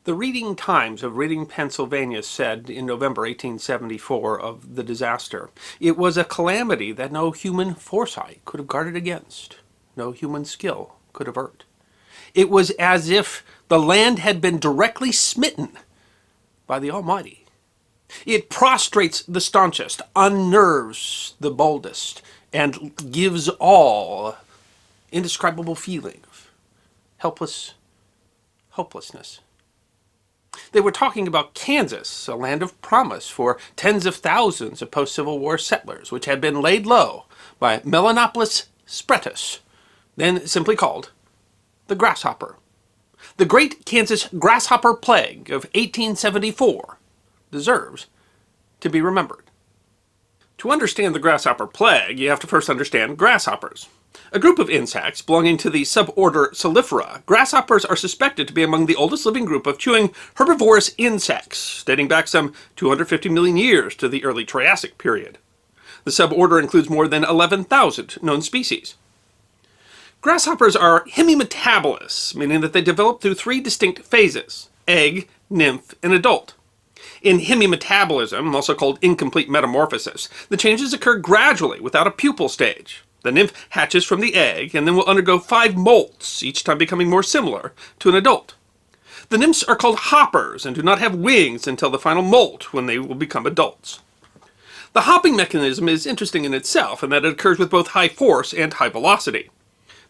The Reading Times of Reading, Pennsylvania said in November 1874 of the disaster, "It was a calamity that no human foresight could have guarded against, no human skill could avert. It was as if the land had been directly smitten by the Almighty. It prostrates the staunchest, unnerves the boldest, and gives all indescribable feeling of hopelessness." They were talking about Kansas, a land of promise for tens of thousands of post-Civil War settlers, which had been laid low by Melanopolis spretus, then simply called the Grasshopper. The Great Kansas Grasshopper Plague of 1874 deserves to be remembered. To understand the Grasshopper Plague, you have to first understand grasshoppers. A group of insects belonging to the suborder Solifera, grasshoppers are suspected to be among the oldest living group of chewing herbivorous insects, dating back some 250 million years to the early Triassic period. The suborder includes more than 11,000 known species. Grasshoppers are hemimetabolists, meaning that they develop through three distinct phases: egg, nymph, and adult. In hemimetabolism, also called incomplete metamorphosis, the changes occur gradually without a pupal stage. The nymph hatches from the egg and then will undergo 5 molts, each time becoming more similar to an adult. The nymphs are called hoppers and do not have wings until the final molt, when they will become adults. The hopping mechanism is interesting in itself in that it occurs with both high force and high velocity.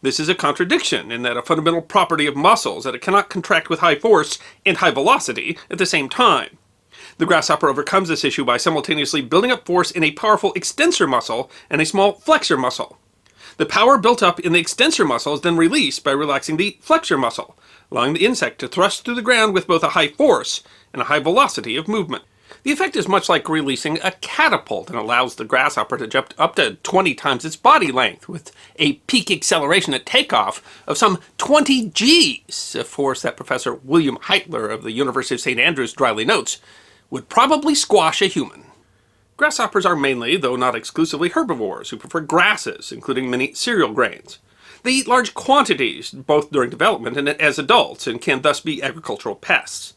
This is a contradiction in that a fundamental property of muscles that it cannot contract with high force and high velocity at the same time. The grasshopper overcomes this issue by simultaneously building up force in a powerful extensor muscle and a small flexor muscle. The power built up in the extensor muscle is then released by relaxing the flexor muscle, allowing the insect to thrust through the ground with both a high force and a high velocity of movement. The effect is much like releasing a catapult and allows the grasshopper to jump up to 20 times its body length with a peak acceleration at takeoff of some 20 Gs, a force that Professor William Heitler of the University of St. Andrews dryly notes would probably squash a human. Grasshoppers are mainly, though not exclusively, herbivores who prefer grasses, including many cereal grains. They eat large quantities, both during development and as adults, and can thus be agricultural pests.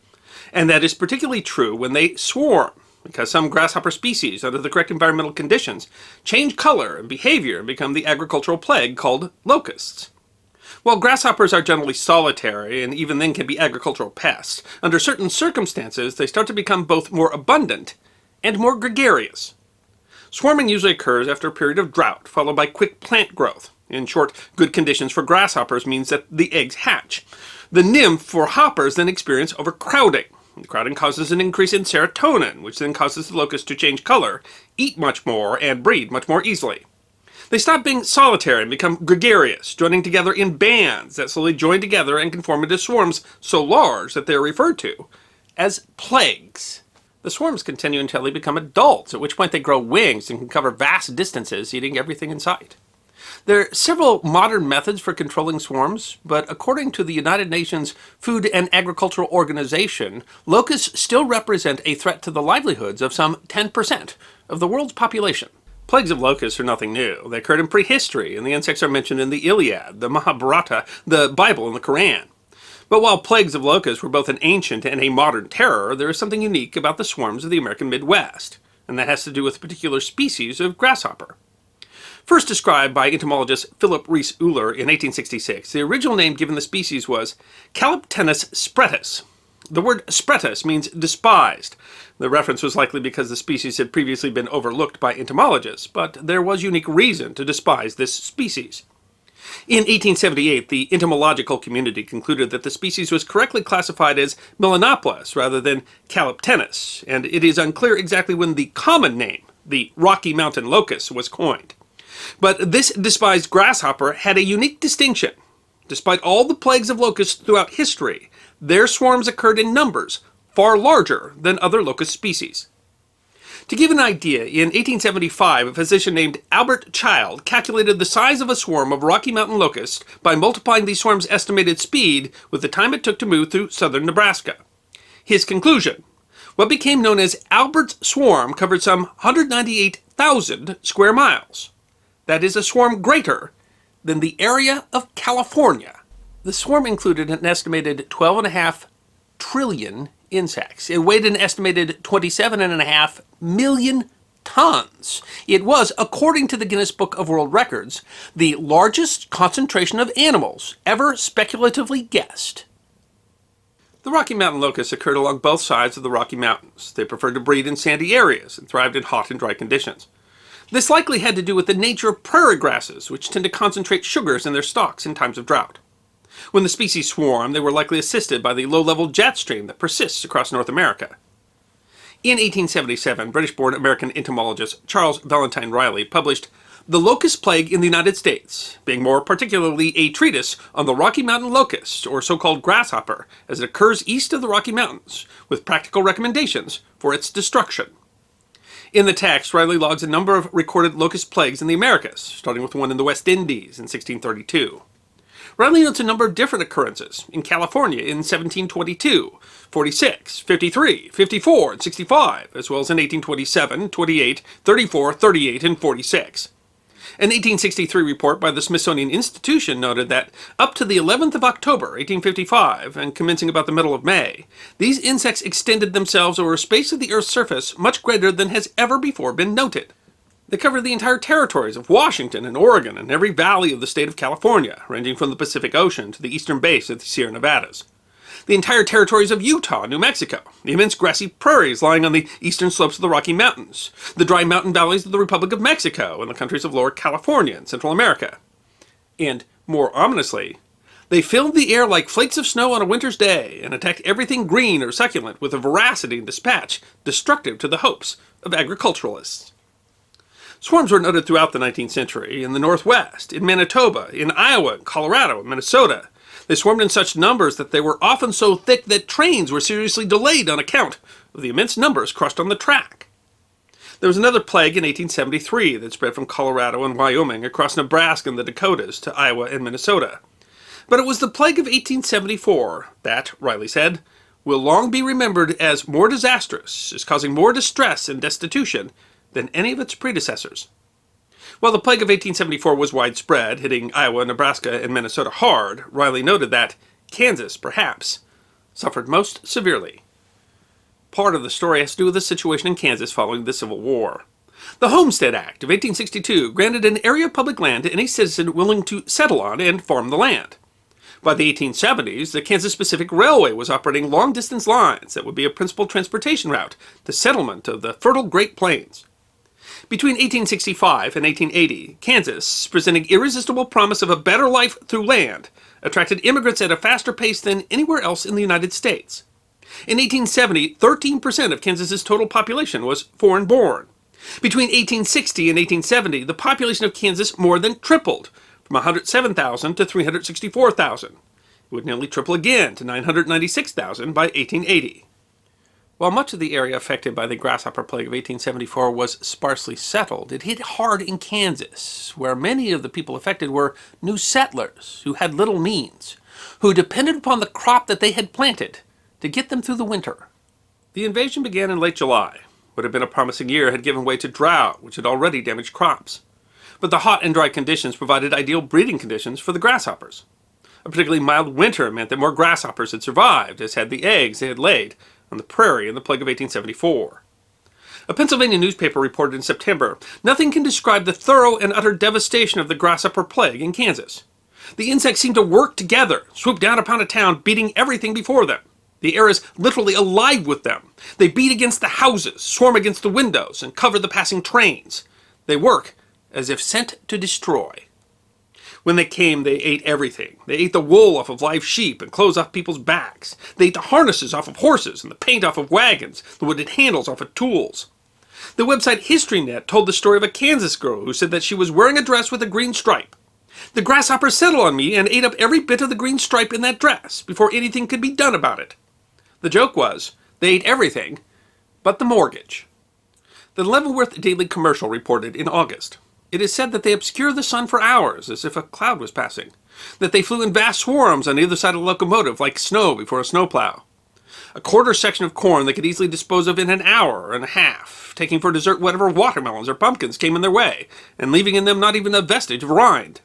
And that is particularly true when they swarm, because some grasshopper species, under the correct environmental conditions, change color and behavior and become the agricultural plague called locusts. While grasshoppers are generally solitary and even then can be agricultural pests, under certain circumstances they start to become both more abundant and more gregarious. Swarming usually occurs after a period of drought, followed by quick plant growth. In short, good conditions for grasshoppers means that the eggs hatch. The nymph for hoppers then experience overcrowding. The crowding causes an increase in serotonin, which then causes the locusts to change color, eat much more, and breed much more easily. They stop being solitary and become gregarious, joining together in bands that slowly join together and can form into swarms so large that they are referred to as plagues. The swarms continue until they become adults, at which point they grow wings and can cover vast distances, eating everything in sight. There are several modern methods for controlling swarms, but according to the United Nations Food and Agricultural Organization, locusts still represent a threat to the livelihoods of some 10% of the world's population. Plagues of locusts are nothing new. They occurred in prehistory, and the insects are mentioned in the Iliad, the Mahabharata, the Bible, and the Quran. But while plagues of locusts were both an ancient and a modern terror, there is something unique about the swarms of the American Midwest, and that has to do with a particular species of grasshopper. First described by entomologist Philip Reese Uhler in 1866, the original name given the species was Caloptenus spretus. The word spretus means despised. The reference was likely because the species had previously been overlooked by entomologists, but there was unique reason to despise this species. In 1878, the entomological community concluded that the species was correctly classified as Melanopolis rather than Caloptenus, and it is unclear exactly when the common name, the Rocky Mountain locust, was coined. But this despised grasshopper had a unique distinction. Despite all the plagues of locusts throughout history, their swarms occurred in numbers far larger than other locust species. To give an idea, in 1875, a physician named Albert Child calculated the size of a swarm of Rocky Mountain locusts by multiplying the swarm's estimated speed with the time it took to move through southern Nebraska. His conclusion: what became known as Albert's swarm covered some 198,000 square miles. That is a swarm greater than the area of California. The swarm included an estimated 12.5 trillion insects. It weighed an estimated 27.5 million tons. It was, according to the Guinness Book of World Records, the largest concentration of animals ever speculatively guessed. The Rocky Mountain locusts occurred along both sides of the Rocky Mountains. They preferred to breed in sandy areas and thrived in hot and dry conditions. This likely had to do with the nature of prairie grasses, which tend to concentrate sugars in their stalks in times of drought. When the species swarmed, they were likely assisted by the low-level jet stream that persists across North America. In 1877, British-born American entomologist Charles Valentine Riley published The Locust Plague in the United States, being more particularly a treatise on the Rocky Mountain locust, or so-called grasshopper, as it occurs east of the Rocky Mountains, with practical recommendations for its destruction. In the text, Riley logs a number of recorded locust plagues in the Americas, starting with one in the West Indies in 1632. Riley notes a number of different occurrences in California in 1722, 46, 53, 54, and 65, as well as in 1827, 28, 34, 38, and 46. An 1863 report by the Smithsonian Institution noted that up to the 11th of October, 1855, and commencing about the middle of May, these insects extended themselves over a space of the Earth's surface much greater than has ever before been noted. They covered the entire territories of Washington and Oregon and every valley of the state of California, ranging from the Pacific Ocean to the eastern base of the Sierra Nevadas. The entire territories of Utah and New Mexico, the immense grassy prairies lying on the eastern slopes of the Rocky Mountains, the dry mountain valleys of the Republic of Mexico and the countries of Lower California and Central America. And, more ominously, they filled the air like flakes of snow on a winter's day and attacked everything green or succulent with a voracity and dispatch destructive to the hopes of agriculturalists. Swarms were noted throughout the 19th century in the Northwest, in Manitoba, in Iowa, Colorado, and Minnesota. They swarmed in such numbers that they were often so thick that trains were seriously delayed on account of the immense numbers crushed on the track. There was another plague in 1873 that spread from Colorado and Wyoming across Nebraska and the Dakotas to Iowa and Minnesota. But it was the plague of 1874 that, Riley said, will long be remembered as more disastrous, as causing more distress and destitution than any of its predecessors. While the plague of 1874 was widespread, hitting Iowa, Nebraska, and Minnesota hard, Riley noted that Kansas, perhaps, suffered most severely. Part of the story has to do with the situation in Kansas following the Civil War. The Homestead Act of 1862 granted an area of public land to any citizen willing to settle on and farm the land. By the 1870s, the Kansas Pacific Railway was operating long-distance lines that would be a principal transportation route to settlement of the fertile Great Plains. Between 1865 and 1880, Kansas, presenting irresistible promise of a better life through land, attracted immigrants at a faster pace than anywhere else in the United States. In 1870, 13% of Kansas's total population was foreign-born. Between 1860 and 1870, the population of Kansas more than tripled, from 107,000 to 364,000. It would nearly triple again to 996,000 by 1880. While much of the area affected by the Grasshopper Plague of 1874 was sparsely settled, it hit hard in Kansas, where many of the people affected were new settlers who had little means, who depended upon the crop that they had planted to get them through the winter. The invasion began in late July. What had been a promising year had given way to drought, which had already damaged crops. But the hot and dry conditions provided ideal breeding conditions for the grasshoppers. A particularly mild winter meant that more grasshoppers had survived, as had the eggs they had laid on the prairie in the plague of 1874. A Pennsylvania newspaper reported in September, "Nothing can describe the thorough and utter devastation of the grasshopper plague in Kansas. The insects seem to work together, swoop down upon a town, beating everything before them. The air is literally alive with them. They beat against the houses, swarm against the windows, and cover the passing trains. They work as if sent to destroy. When they came, they ate everything. They ate the wool off of live sheep and clothes off people's backs. They ate the harnesses off of horses and the paint off of wagons, the wooden handles off of tools." The website HistoryNet told the story of a Kansas girl who said that she was wearing a dress with a green stripe. "The grasshoppers settled on me and ate up every bit of the green stripe in that dress before anything could be done about it." The joke was, they ate everything but the mortgage. The Leavenworth Daily Commercial reported in August, "It is said that they obscure the sun for hours, as if a cloud was passing, that they flew in vast swarms on either side of the locomotive, like snow before a snowplow. A quarter section of corn they could easily dispose of in an hour and a half, taking for dessert whatever watermelons or pumpkins came in their way, and leaving in them not even a vestige of rind.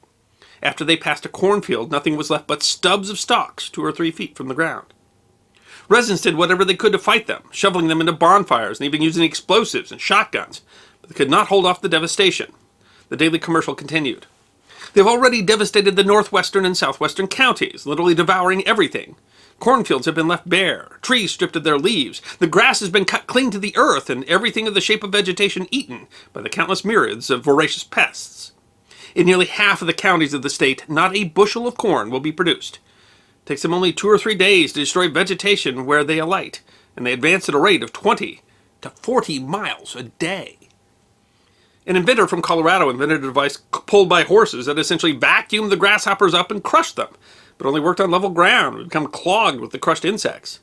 After they passed a cornfield, nothing was left but stubs of stalks 2 or 3 feet from the ground." Residents did whatever they could to fight them, shoveling them into bonfires and even using explosives and shotguns, but they could not hold off the devastation. The daily commercial continued. They've already devastated the northwestern and southwestern counties, literally devouring everything. Cornfields have been left bare, trees stripped of their leaves, the grass has been cut clean to the earth, and everything of the shape of vegetation eaten by the countless myriads of voracious pests. In nearly half of the counties of the state, not a bushel of corn will be produced. It takes them only 2 or 3 days to destroy vegetation where they alight, and they advance at a rate of 20 to 40 miles a day. An inventor from Colorado invented a device pulled by horses that essentially vacuumed the grasshoppers up and crushed them, but only worked on level ground and would become clogged with the crushed insects.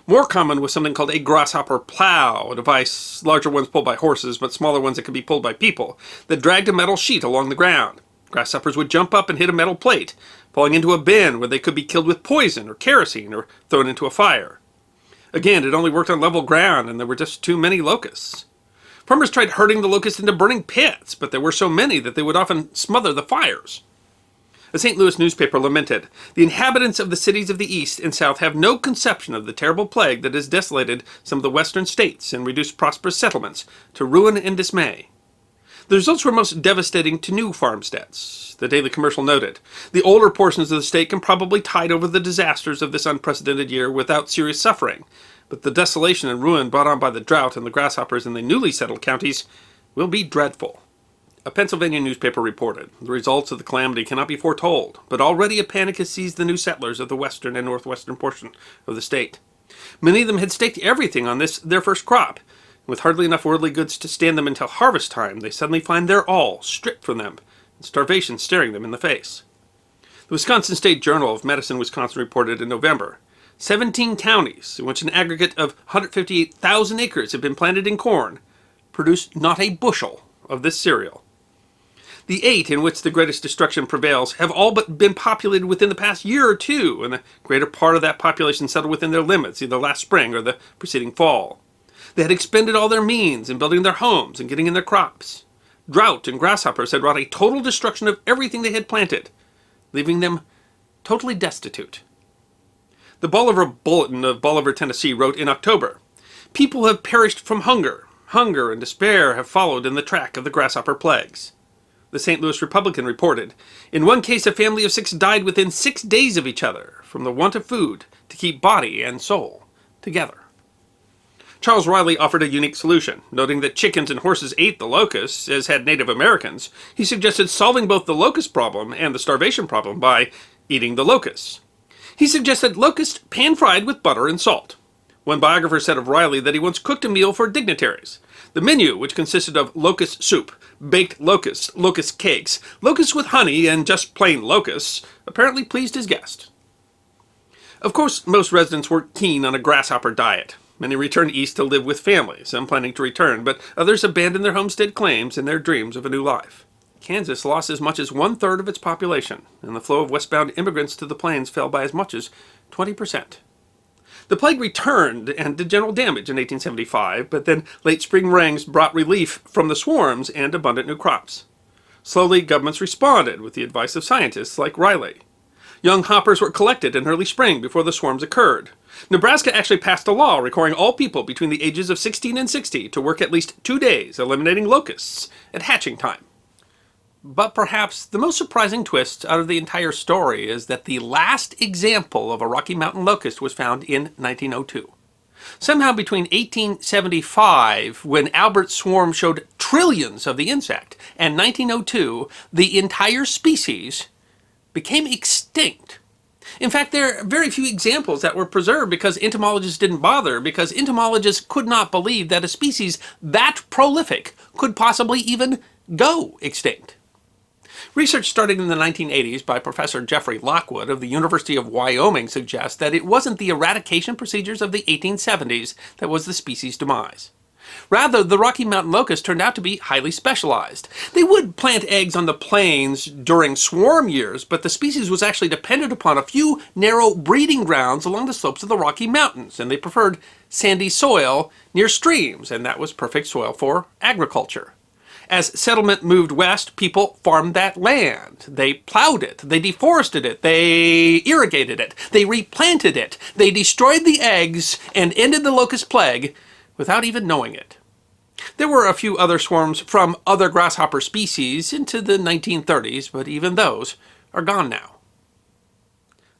More common was something called a Grasshopper Plow, a device, larger ones pulled by horses, but smaller ones that could be pulled by people, that dragged a metal sheet along the ground. Grasshoppers would jump up and hit a metal plate, falling into a bin where they could be killed with poison or kerosene or thrown into a fire. Again, it only worked on level ground, and there were just too many locusts. Farmers tried herding the locusts into burning pits, but there were so many that they would often smother the fires. A St. Louis newspaper lamented, "The inhabitants of the cities of the East and South have no conception of the terrible plague that has desolated some of the western states and reduced prosperous settlements to ruin and dismay." The results were most devastating to new farmsteads. The Daily Commercial noted, "The older portions of the state can probably tide over the disasters of this unprecedented year without serious suffering, but the desolation and ruin brought on by the drought and the grasshoppers in the newly settled counties will be dreadful." A Pennsylvania newspaper reported, "The results of the calamity cannot be foretold, but already a panic has seized the new settlers of the western and northwestern portion of the state. Many of them had staked everything on this, their first crop. With hardly enough worldly goods to stand them until harvest time, they suddenly find their all stripped from them, and starvation staring them in the face." The Wisconsin State Journal of Medicine, Wisconsin reported in November, 17 counties, in which an aggregate of 158,000 acres had been planted in corn, produced not a bushel of this cereal. The 8 in which the greatest destruction prevails have all but been populated within the past year or two, and the greater part of that population settled within their limits either last spring or the preceding fall. They had expended all their means in building their homes and getting in their crops. Drought and grasshoppers had wrought a total destruction of everything they had planted, leaving them totally destitute. The Bolivar Bulletin of Bolivar, Tennessee wrote in October, "People have perished from hunger. Hunger and despair have followed in the track of the grasshopper plagues." The St. Louis Republican reported, "In one case, a family of 6 died within 6 days of each other from the want of food to keep body and soul together." Charles Riley offered a unique solution. Noting that chickens and horses ate the locusts, as had Native Americans, he suggested solving both the locust problem and the starvation problem by eating the locusts. He suggested locusts pan-fried with butter and salt. One biographer said of Riley that he once cooked a meal for dignitaries. The menu, which consisted of locust soup, baked locusts, locust cakes, locusts with honey, and just plain locusts, apparently pleased his guest. Of course, most residents were keen on a grasshopper diet. Many returned east to live with families, some planning to return, but others abandoned their homestead claims and their dreams of a new life. Kansas lost as much as 1/3 of its population, and the flow of westbound immigrants to the plains fell by as much as 20%. The plague returned and did general damage in 1875, but then late spring rains brought relief from the swarms and abundant new crops. Slowly, governments responded with the advice of scientists like Riley. Young hoppers were collected in early spring before the swarms occurred. Nebraska actually passed a law requiring all people between the ages of 16 and 60 to work at least 2 days, eliminating locusts at hatching time. But perhaps the most surprising twist out of the entire story is that the last example of a Rocky Mountain locust was found in 1902. Somehow between 1875, when Albert's swarm showed trillions of the insect, and 1902, the entire species became extinct. In fact, there are very few examples that were preserved because entomologists didn't bother, because entomologists could not believe that a species that prolific could possibly even go extinct. Research starting in the 1980s by Professor Jeffrey Lockwood of the University of Wyoming suggests that it wasn't the eradication procedures of the 1870s that was the species' demise. Rather, the Rocky Mountain locust turned out to be highly specialized. They would plant eggs on the plains during swarm years, but the species was actually dependent upon a few narrow breeding grounds along the slopes of the Rocky Mountains, and they preferred sandy soil near streams, and that was perfect soil for agriculture. As settlement moved west, people farmed that land. They plowed it. They deforested it. They irrigated it. They replanted it. They destroyed the eggs and ended the locust plague without even knowing it. There were a few other swarms from other grasshopper species into the 1930s, but even those are gone now.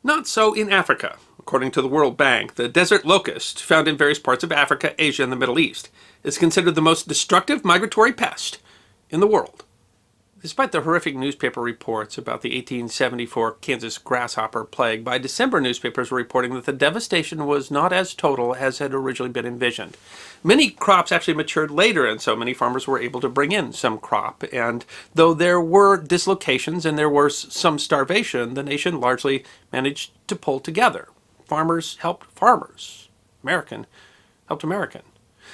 Not so in Africa. According to the World Bank, the desert locust, found in various parts of Africa, Asia, and the Middle East, is considered the most destructive migratory pest in the world. Despite the horrific newspaper reports about the 1874 Kansas Grasshopper Plague, by December newspapers were reporting that the devastation was not as total as had originally been envisioned. Many crops actually matured later, and so many farmers were able to bring in some crop. And though there were dislocations and there was some starvation, the nation largely managed to pull together. Farmers helped farmers. American helped American.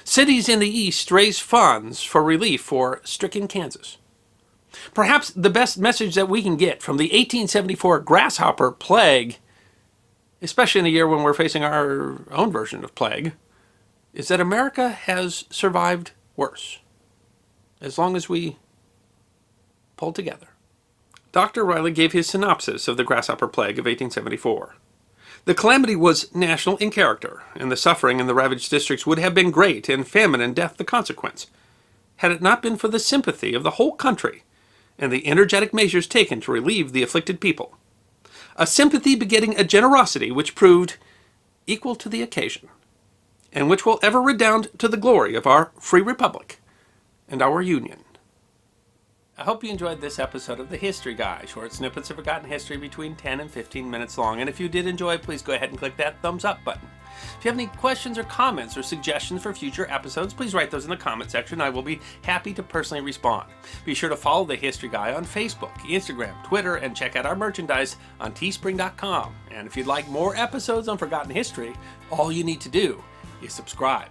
Cities in the East raised funds for relief for stricken Kansas. Perhaps the best message that we can get from the 1874 Grasshopper Plague, especially in a year when we're facing our own version of plague, is that America has survived worse, as long as we pull together. Dr. Riley gave his synopsis of the Grasshopper Plague of 1874. The calamity was national in character, and the suffering in the ravaged districts would have been great, and famine and death the consequence, had it not been for the sympathy of the whole country and the energetic measures taken to relieve the afflicted people. A sympathy begetting a generosity which proved equal to the occasion, and which will ever redound to the glory of our free republic and our union. I hope you enjoyed this episode of The History Guy, short snippets of forgotten history between 10 and 15 minutes long. And if you did enjoy, please go ahead and click that thumbs up button. If you have any questions or comments or suggestions for future episodes, please write those in the comment section. I will be happy to personally respond. Be sure to follow The History Guy on Facebook, Instagram, Twitter, and check out our merchandise on teespring.com. And if you'd like more episodes on forgotten history, all you need to do is subscribe.